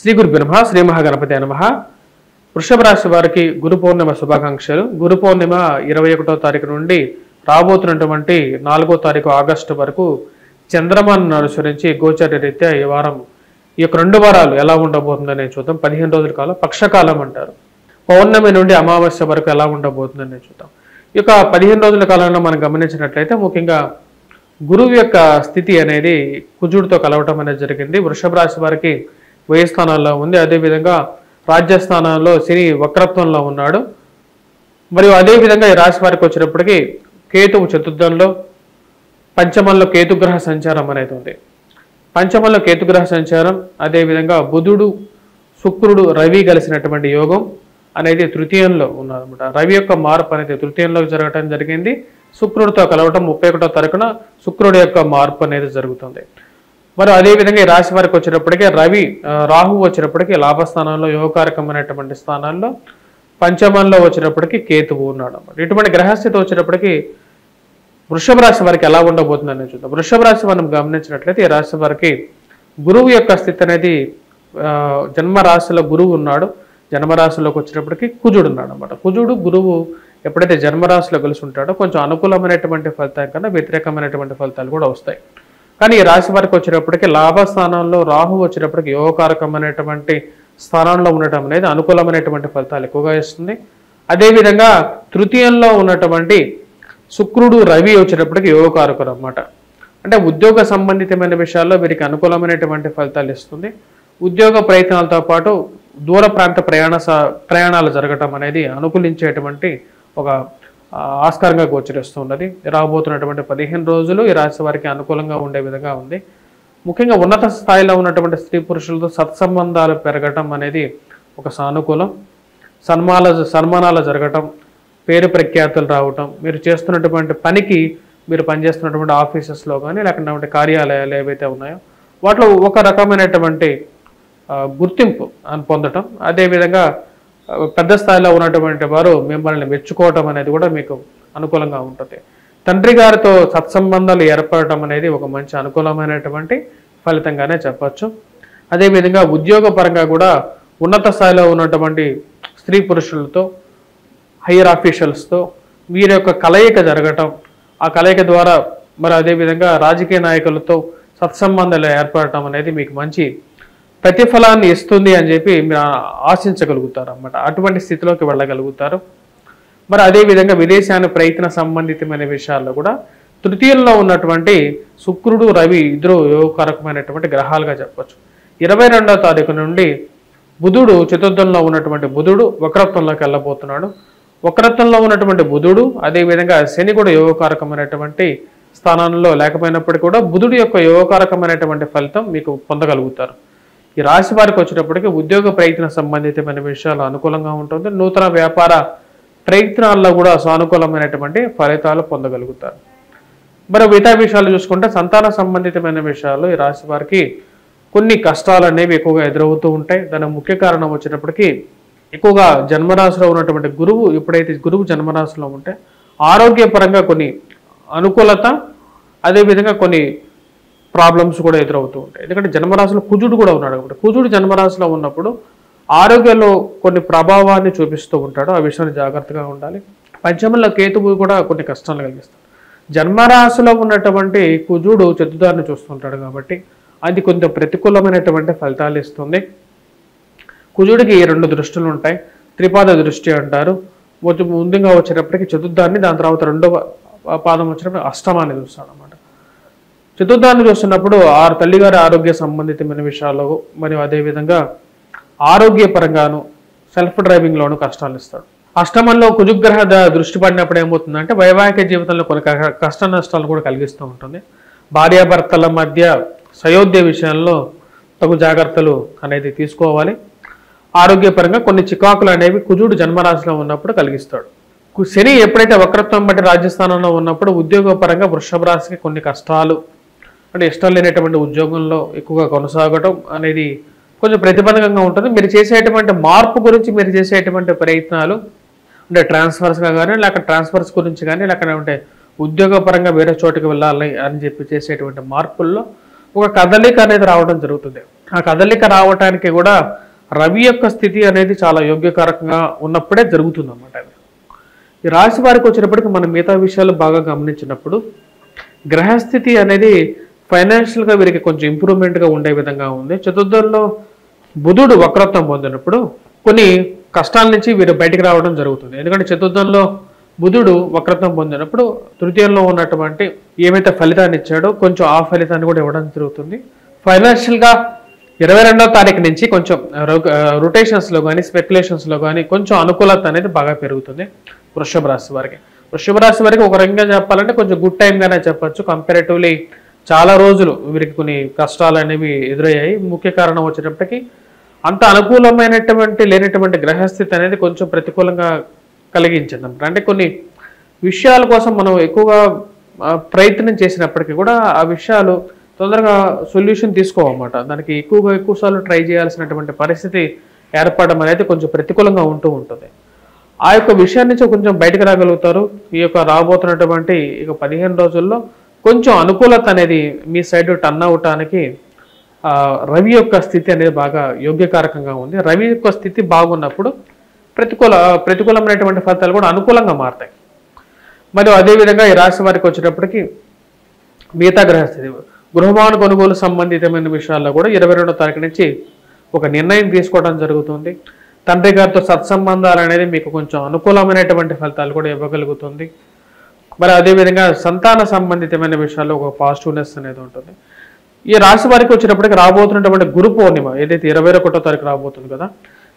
శ్రీ గురుభ్యో నమః. శ్రీ మహాగణపతే నమః. వృషభ రాశి వారికి గురు పౌర్ణిమ శుభాకాంక్షలు. గురు పౌర్ణిమ 21వ తారీఖు నుండి రాబోతున్నటువంటి 4వ తారీఖు ఆగస్టు వరకు చంద్రమాను అనుసరించి గోచర రీత్యా ఈ వారం ఈ యొక్క 2 వారాలు ఎలా ఉండబోతుందని చూద్దాం. 15 రోజుల కాలం పక్షకాలం అంటారు. పౌర్ణమి నుండి అమావాస్య వరకు ఎలా ఉండబోతుందని చూద్దాం. ఈ యొక్క 15 రోజుల కాలంలో మనం గమనించినట్లయితే ముఖ్యంగా గురువు యొక్క స్థితి అనేది కుజుడితో కలవటం అనేది జరిగింది. వృషభ రాశి వారికి 1000 స్థానాల్లో ఉంది. అదేవిధంగా రాజ్యస్థానాల్లో శని వక్రత్వంలో ఉన్నాడు. మరియు అదేవిధంగా ఈ రాశి వారికి వచ్చినప్పటికీ కేతువు చతుర్థంలో, పంచమంలో కేతుగ్రహ సంచారం అనేది ఉంది. పంచమంలో కేతుగ్రహ సంచారం, అదేవిధంగా బుధుడు, శుక్రుడు, రవి కలిసినటువంటి యోగం అనేది తృతీయంలో ఉన్నదన్నమాట. రవి యొక్క మార్పు అనేది తృతీయంలో జరగటం జరిగింది. శుక్రుడితో కలవటం 31వ తారీఖున శుక్రుడి యొక్క మార్పు అనేది జరుగుతుంది. మరి అదేవిధంగా ఈ రాశి వారికి వచ్చినప్పటికీ రాహు వచ్చినప్పటికీ లాభస్థానంలో, యోగకారకమైనటువంటి స్థానాల్లో, పంచమంలో వచ్చినప్పటికీ కేతువు ఉన్నాడు అన్నమాట. ఇటువంటి గ్రహస్థితి వచ్చినప్పటికీ వృషభ రాశి వారికి ఎలా ఉండబోతుందని చూద్దాం. వృషభ రాశి మనం గమనించినట్లయితే ఈ రాశి వారికి గురువు యొక్క స్థితి అనేది జన్మరాశిలో గురువు ఉన్నాడు. జన్మరాశిలోకి వచ్చినప్పటికీ కుజుడు ఉన్నాడు అనమాట. కుజుడు గురువు ఎప్పుడైతే జన్మరాశిలో కలిసి ఉంటాడో కొంచెం అనుకూలమైనటువంటి ఫలితాల కన్నా వ్యతిరేకమైనటువంటి ఫలితాలు కూడా వస్తాయి. కానీ ఈ రాశి వారికి వచ్చినప్పటికీ లాభస్థానంలో రాహు వచ్చినప్పటికీ యోగకారకమైనటువంటి స్థానంలో ఉండటం అనేది అనుకూలమైనటువంటి ఫలితాలు ఎక్కువగా ఇస్తుంది. అదేవిధంగా తృతీయంలో ఉన్నటువంటి శుక్రుడు, రవి వచ్చినప్పటికీ యోగకారకులు అన్నమాట. అంటే ఉద్యోగ సంబంధితమైన విషయాల్లో వీరికి అనుకూలమైనటువంటి ఫలితాలు ఇస్తుంది. ఉద్యోగ ప్రయత్నాలతో పాటు దూర ప్రాంత ప్రయాణాలు జరగటం అనేది అనుకూలించేటువంటి ఒక ఆస్కారంగా గోచరిస్తున్నది. రాబోతున్నటువంటి 15 రోజులు ఈ రాశి వారికి అనుకూలంగా ఉండే విధంగా ఉంది. ముఖ్యంగా ఉన్నత స్థాయిలో ఉన్నటువంటి స్త్రీ పురుషులతో సత్సంబంధాలు పెరగటం అనేది ఒక సానుకూలం. సన్మానాలు జరగటం, పేరు ప్రఖ్యాతులు రావటం, మీరు చేస్తున్నటువంటి పనికి, మీరు పనిచేస్తున్నటువంటి ఆఫీసెస్లో కానీ లేకపోతే కార్యాలయాలు ఏవైతే ఉన్నాయో వాటిలో ఒక రకమైనటువంటి గుర్తింపు పొందటం, అదేవిధంగా పెద్ద స్థాయిలో ఉన్నటువంటి వారు మిమ్మల్ని మెచ్చుకోవటం అనేది కూడా మీకు అనుకూలంగా ఉంటుంది. తండ్రి గారితో సత్సంబంధాలు ఏర్పడటం అనేది ఒక మంచి అనుకూలమైనటువంటి ఫలితంగానే చెప్పచ్చు. అదేవిధంగా ఉద్యోగపరంగా కూడా ఉన్నత స్థాయిలో ఉన్నటువంటి స్త్రీ పురుషులతో, హైయర్ ఆఫీషియల్స్తో వీరి యొక్క కలయిక జరగటం, ఆ కలయిక ద్వారా మరి అదేవిధంగా రాజకీయ నాయకులతో సత్సంబంధాలు ఏర్పడటం అనేది మీకు మంచి ప్రతిఫలాన్ని ఇస్తుంది అని చెప్పి మీరు ఆశించగలుగుతారు అన్నమాట. అటువంటి స్థితిలోకి వెళ్ళగలుగుతారు. మరి అదేవిధంగా విదేశాన్ని ప్రయత్న సంబంధితమైన విషయాల్లో కూడా తృతీయంలో ఉన్నటువంటి శుక్రుడు, రవి ఇద్దరు యోగకారకమైనటువంటి గ్రహాలుగా చెప్పచ్చు. 22వ తారీఖు నుండి బుధుడు, చతుర్థంలో ఉన్నటువంటి బుధుడు వక్రత్వంలోకి వెళ్ళబోతున్నాడు. వక్రత్వంలో ఉన్నటువంటి బుధుడు, అదేవిధంగా శని కూడా యోగకారకమైనటువంటి స్థానంలో లేకపోయినప్పటికీ కూడా బుధుడు యొక్క యోగకారకమైనటువంటి ఫలితం మీకు పొందగలుగుతారు. ఈ రాశి వారికి వచ్చినప్పటికీ ఉద్యోగ ప్రయత్న సంబంధితమైన విషయాలు అనుకూలంగా ఉంటుంది. నూతన వ్యాపార ప్రయత్నాల్లో కూడా సానుకూలమైనటువంటి ఫలితాలు పొందగలుగుతారు. మరి మిగతా విషయాలు చూసుకుంటే సంతాన సంబంధితమైన విషయాలు ఈ రాశి వారికి కొన్ని కష్టాలు అనేవి ఎక్కువగా ఎదురవుతూ ఉంటాయి. దానికి ముఖ్య కారణం వచ్చినప్పటికీ ఎక్కువగా జన్మరాశిలో ఉన్నటువంటి గురువు, ఎప్పుడైతే గురువు జన్మరాశిలో ఉంటే ఆరోగ్యపరంగా కొన్ని అనుకూలత, అదేవిధంగా కొన్ని ప్రాబ్లమ్స్ కూడా ఎదురవుతూ ఉంటాయి. ఎందుకంటే జన్మరాశిలో కుజుడు కూడా ఉన్నాడు కాబట్టి కుజుడు జన్మరాశిలో ఉన్నప్పుడు ఆరోగ్యంలో కొన్ని ప్రభావాన్ని చూపిస్తూ ఉంటాడు. ఆ విషయాన్ని జాగ్రత్తగా ఉండాలి. పంచమంలో కేతువు కూడా కొన్ని కష్టాలు కలిగిస్తాడు. జన్మరాశిలో ఉన్నటువంటి కుజుడు చతుర్థాన్ని చూస్తుంటాడు కాబట్టి అది కొంచెం ప్రతికూలమైనటువంటి ఫలితాలు ఇస్తుంది. కుజుడికి 2 దృష్టులు ఉంటాయి. త్రిపాద దృష్టి అంటారు. ముందుగా వచ్చేటప్పటికి చతుర్థాన్ని, దాని తర్వాత 2వ పాదం వచ్చినప్పుడు అష్టమాన్ని చూస్తాడు అన్నమాట. చతుర్థాన్ని చూస్తున్నప్పుడు తల్లిగారి ఆరోగ్య సంబంధితమైన విషయాల్లో మరియు అదేవిధంగా ఆరోగ్యపరంగాను, సెల్ఫ్ డ్రైవింగ్లోనూ కష్టాలు ఇస్తాడు. అష్టమంలో కుజుగ్రహ దృష్టి పడినప్పుడు ఏమవుతుందంటే వైవాహిక జీవితంలో కొన్ని కష్ట నష్టాలు కూడా కలిగిస్తూ ఉంటుంది. భార్యాభర్తల మధ్య సయోధ్య విషయంలో తగు జాగ్రత్తలు అనేది తీసుకోవాలి. ఆరోగ్యపరంగా కొన్ని చికాకులు అనేవి కుజుడు జన్మరాశిలో ఉన్నప్పుడు కలిగిస్తాడు. శని ఎప్పుడైతే వక్రత్వం బట్టి రాజస్థానంలో ఉన్నప్పుడు ఉద్యోగపరంగా వృషభ రాశికి కొన్ని కష్టాలు, అంటే ఇష్టం లేనటువంటి ఉద్యోగంలో ఎక్కువగా కొనసాగటం అనేది కొంచెం ప్రతిబంధకంగా ఉంటుంది. మీరు చేసేటువంటి మార్పు గురించి, మీరు చేసేటువంటి ప్రయత్నాలు అంటే ట్రాన్స్ఫర్స్గా కానీ, లేక ట్రాన్స్ఫర్స్ గురించి కానీ, లేకపోతే ఉద్యోగపరంగా వేరే చోటుకి వెళ్ళాలి అని చెప్పి చేసేటువంటి మార్పుల్లో ఒక కదలిక అనేది రావడం జరుగుతుంది. ఆ కదలిక రావటానికి కూడా రవి యొక్క స్థితి అనేది చాలా యోగ్యకారకంగా ఉన్నప్పుడే జరుగుతుంది అన్నమాట. ఈ రాశి వారికి వచ్చినప్పటికీ మనం మిగతా విషయాలు బాగా గమనించినప్పుడు గ్రహస్థితి అనేది ఫైనాన్షియల్గా వీరికి కొంచెం ఇంప్రూవ్మెంట్గా ఉండే విధంగా ఉంది. చతుర్థంలో బుధుడు వక్రత్వం పొందినప్పుడు కొన్ని కష్టాల నుంచి వీరు బయటికి రావడం జరుగుతుంది. ఎందుకంటే చతుర్థంలో బుధుడు వక్రత్వం పొందినప్పుడు తృతీయంలో ఉన్నటువంటి ఏమైతే ఫలితాన్ని ఇచ్చాడో కొంచెం ఆ ఫలితాన్ని కూడా ఇవ్వడం జరుగుతుంది. ఫైనాన్షియల్గా 22వ తారీఖు నుంచి కొంచెం రొటేషన్స్లో కానీ స్పెక్యులేషన్స్లో కానీ కొంచెం అనుకూలత అనేది బాగా పెరుగుతుంది వృషభ రాశి వారికి. వృషభ రాశి వారికి ఒక రకంగా చెప్పాలంటే కొంచెం గుడ్ టైంగానే చెప్పచ్చు. కంపారేటివ్లీ చాలా రోజులు వీరికి కొన్ని కష్టాలు అనేవి ఎదురయ్యాయి. ముఖ్య కారణం వచ్చేటప్పటికి అంత అనుకూలమైనటువంటి లేనటువంటి గ్రహస్థితి అనేది కొంచెం ప్రతికూలంగా కలిగించింది. అంటే కొన్ని విషయాల కోసం మనం ఎక్కువగా ప్రయత్నం చేసినప్పటికీ కూడా ఆ విషయాలు తొందరగా సొల్యూషన్ తీసుకోవన్నమాట. దానికి ఎక్కువసార్లు ట్రై చేయాల్సినటువంటి పరిస్థితి ఏర్పడడం అనేది కొంచెం ప్రతికూలంగా ఉంటూ ఉంటుంది. ఆ యొక్క విషయాన్ని నుంచి కొంచెం బయటకు రాగలుగుతారు. ఈ యొక్క రాబోతున్నటువంటి ఇక 15 రోజుల్లో కొంచెం అనుకూలత అనేది మీ సైడ్ టర్న్ అవటానికి రవి యొక్క స్థితి అనేది బాగా యోగ్యకారకంగా ఉంది. రవి యొక్క స్థితి బాగున్నప్పుడు ప్రతికూలమైనటువంటి ఫలితాలు కూడా అనుకూలంగా మారుతాయి. మరియు అదేవిధంగా ఈ రాశి వారికి వచ్చేటప్పటికి మిగతా గ్రహస్థితి గృహభవన కొనుగోలు సంబంధితమైన విషయాల్లో కూడా 22వ తారీఖు నుంచి ఒక నిర్ణయం తీసుకోవడం జరుగుతుంది. తండ్రి గారితో సత్సంబంధాలు అనేది మీకు కొంచెం అనుకూలమైనటువంటి ఫలితాలు కూడా ఇవ్వగలుగుతుంది. మరి అదేవిధంగా సంతాన సంబంధితమైన విషయాల్లో ఒక పాజిటివ్నెస్ అనేది ఉంటుంది. ఈ రాశి వారికి వచ్చినప్పటికీ రాబోతున్నటువంటి గురు పౌర్ణిమ ఏదైతే 21వ తారీఖు రాబోతుంది కదా,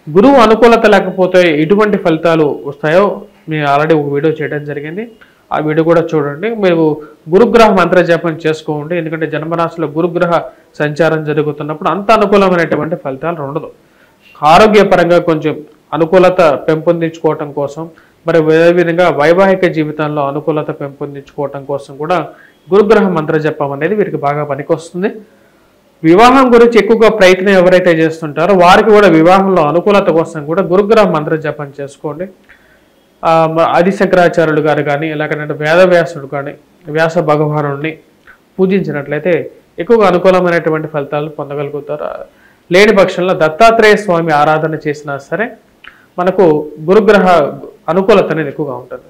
గురువు అనుకూలత లేకపోతే ఎటువంటి ఫలితాలు వస్తాయో మేము ఆల్రెడీ ఒక వీడియో చేయడం జరిగింది. ఆ వీడియో కూడా చూడండి. మీరు గురుగ్రహ మంత్ర జపం చేసుకోండి. ఎందుకంటే జన్మరాశిలో గురుగ్రహ సంచారం జరుగుతున్నప్పుడు అంత అనుకూలమైనటువంటి ఫలితాలు ఉండదు. ఆరోగ్యపరంగా కొంచెం అనుకూలత పెంపొందించుకోవటం కోసం, మరి అదేవిధంగా వైవాహిక జీవితంలో అనుకూలత పెంపొందించుకోవటం కోసం కూడా గురుగ్రహ మంత్ర జపం అనేది వీరికి బాగా పనికొస్తుంది. వివాహం గురించి ఎక్కువగా ప్రయత్నం ఎవరైతే చేస్తుంటారో వారికి కూడా వివాహంలో అనుకూలత కోసం కూడా గురుగ్రహ మంత్ర జపం చేసుకోండి. ఆదిశంకరాచార్యులు గారు కానీ లేకపోతే వేదవ్యాసుడు కానీ వ్యాస భగవానుడిని పూజించినట్లయితే ఎక్కువగా అనుకూలమైనటువంటి ఫలితాలు పొందగలుగుతారు. లేని పక్షంలో దత్తాత్రేయ స్వామి ఆరాధన చేసినా సరే మనకు గురుగ్రహ అనుకూలత అనేది ఎక్కువగా ఉంటుంది.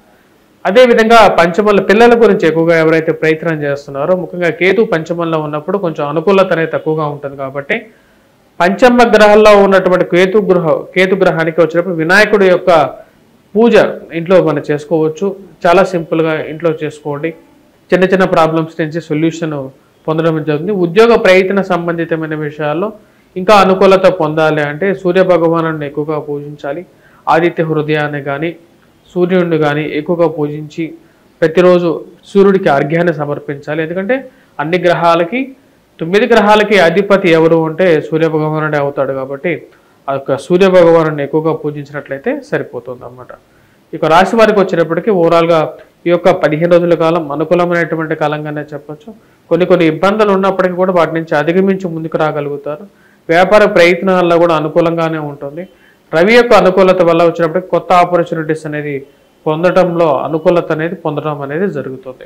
అదేవిధంగా పంచమంలో పిల్లల గురించి ఎక్కువగా ఎవరైతే ప్రయత్నం చేస్తున్నారో ముఖ్యంగా కేతు పంచమంలో ఉన్నప్పుడు కొంచెం అనుకూలత అనేది తక్కువగా ఉంటుంది. కాబట్టి పంచమ గ్రహాల్లో ఉన్నటువంటి కేతు గ్రహానికి వచ్చినప్పుడు వినాయకుడి యొక్క పూజ ఇంట్లో మనం చేసుకోవచ్చు. చాలా సింపుల్గా ఇంట్లో చేసుకోండి. చిన్న చిన్న ప్రాబ్లమ్స్ నుంచి సొల్యూషన్ పొందడం జరుగుతుంది. ఉద్యోగ ప్రయత్న సంబంధితమైన విషయాల్లో ఇంకా అనుకూలత పొందాలి అంటే సూర్య భగవానుడిని ఎక్కువగా పూజించాలి. ఆదిత్య హృదయాన్ని కానీ సూర్యుడిని కానీ ఎక్కువగా పూజించి ప్రతిరోజు సూర్యుడికి అర్ఘ్యాన్ని సమర్పించాలి. ఎందుకంటే అన్ని గ్రహాలకి 9 గ్రహాలకి అధిపతి ఎవరు అంటే సూర్య భగవానుడే అవుతాడు. కాబట్టి ఆ యొక్క సూర్య భగవానుడిని ఎక్కువగా పూజించినట్లయితే సరిపోతుంది అన్నమాట. ఇక రాశి వారికి వచ్చేటప్పటికి ఓవరాల్గా ఈ యొక్క 15 రోజుల కాలం అనుకూలమైనటువంటి కాలంగానే చెప్పచ్చు. కొన్ని ఇబ్బందులు ఉన్నప్పటికీ కూడా వాటి నుంచి అధిగమించి ముందుకు రాగలుగుతారు. వ్యాపార ప్రయత్నాల్లో కూడా అనుకూలంగానే ఉంటుంది. రవి యొక్క అనుకూలత వల్ల వచ్చినప్పటికీ కొత్త ఆపర్చునిటీస్ అనేది పొందడంలో అనుకూలత అనేది పొందడం అనేది జరుగుతుంది.